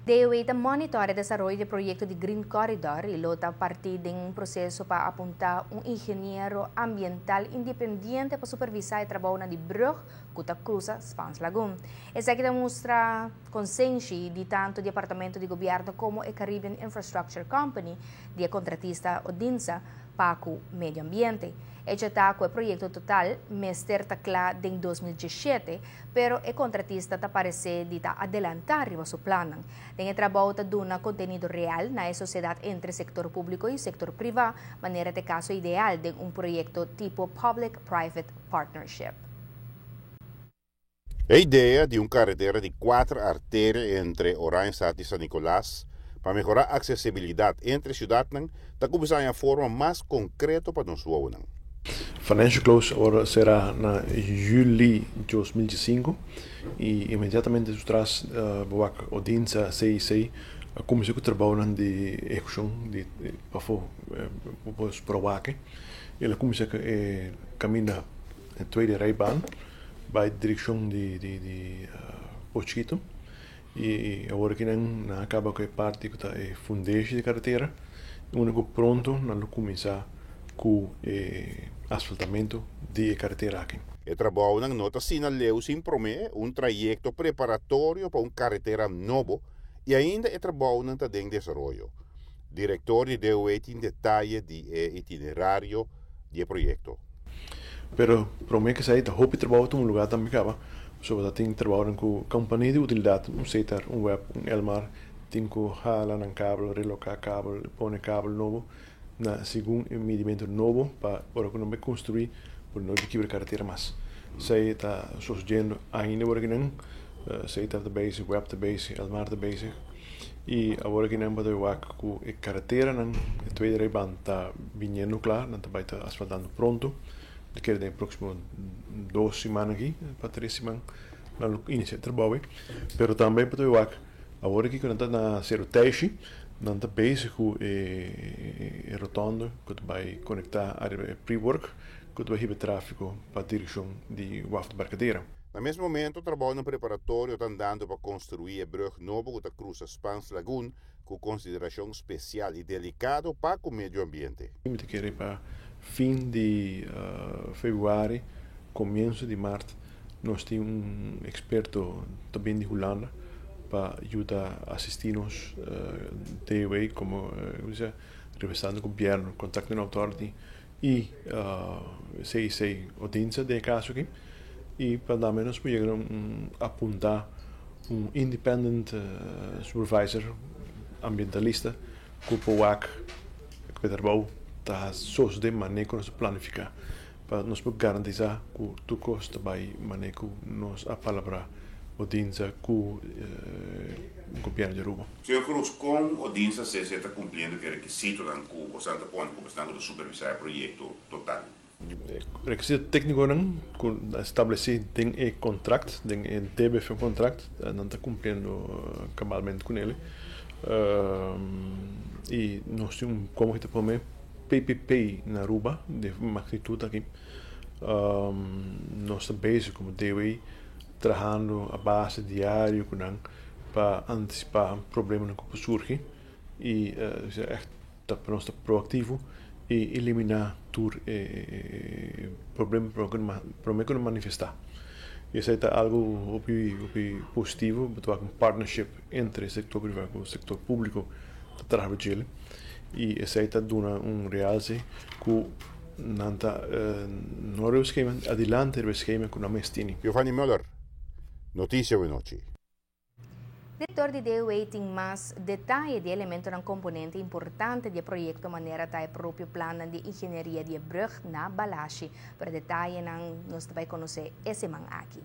DOE monitora o desenvolvimento do projeto de Green Corridor e lota a partir de um processo para apontar engenheiro ambiental independente para supervisar o trabalho de brug que cruza Spans Lagoon. Essa aqui demonstra consciência de tanto o Departamento de Governo como a Caribbean Infrastructure Company, de contratista Odinsa para o meio ambiente. Este está com o projeto total, Mester Tacla em 2017, pero o contratista está parece de adelantar o seu plano. Tem o trabalho de dar conteúdo real na sociedade entre o setor público e o setor privado, maneira de caso ideal de projeto tipo Public-Private Partnership. A ideia de carretera de 4 artérias entre Oranjestad e San Nicolás para melhorar a acessibilidade entre cidades está começando a forma mais concreta para nós voar. Financial close agora será na julho de 2025 e imediatamente traz a audiência CIC começou o trabalho de execução de para provar que ele começou a caminhar na tweede rijbaan bij de direção de Pochito e agora que não acaba com a parte que está fundation de carretera o único pronto não começar com asfaltamento de carretera aqui. O trabalho não nota sinaleu sem promete trajeto preparatório para carretera novo e ainda o trabalho não está em desenvolvimento. Diretor de DOE tem detalhe de itinerário do projeto. Pero promete que sair da roupa trabalho em lugar também acaba. Sobre tem trabalho com companhia de utilidade, setar web, Elmar, tem que jalar um cabo, relocar cabo, pôr cabo novo. Na segundo medimento novo para não construir por não adquirir carretera mais. Sei está surgindo ainda agora que não sei está base web da base Elmar da base e agora que não pode ver com a carretera não a tweede rijbaan está vindo claro não está vai estar asfaltando pronto de que de próximo 2 semanas aqui para 3 semanas na início trabalho pero também pode ver agora que quando está na zero teste não está basic e rotondo que vai conectar a pre-work que vai receber tráfego para a direção de WAF de Barcadeira. No mesmo momento, o trabalho no preparatório está dando para construir a brug novo que cruza Spans Lagoon com consideração especial e delicado para o meio ambiente. Para fim de fevereiro, começo de março, nós temos experto também de Holanda para ajudar a assistir-nos DOE como representante do governo, contacto na authority e CIC audiência de caso aqui e para dar menos poder apontar independent supervisor ambientalista que pode que trabalho está só de maneira que nós planificar para nós garantizar que tu custa vai maneira que nós a palavra audiência com o governo de Aruba. Senhor Cruz, como a audiência se está cumprindo o requisito da o Santa Ponte como está de supervisar o projeto total? O requisito técnico não estabelecido tem o contrato, tem o TBF contrato, não está cumprindo cabalmente com ele. E nós temos como que também PPP na Aruba de magnitude aqui. Nós estamos como DOE trabalhando a base diário para antecipar problemas que surgem e para nós estar proativo e eliminar todo problema para não manifestar. Isso é algo positivo, para um partnership entre o setor privado e o setor público de trabalho e isso é realce que não é o esquema adelante o esquema que não mestini. Giovanni Müller, Notícia de Noite. Diretor de DOE tem mais detalhes de elementos de componente importante do projeto maneira da próprio plano de engenharia de brug na Balashi. Para detalhes, nós vamos conhecer esse man aqui.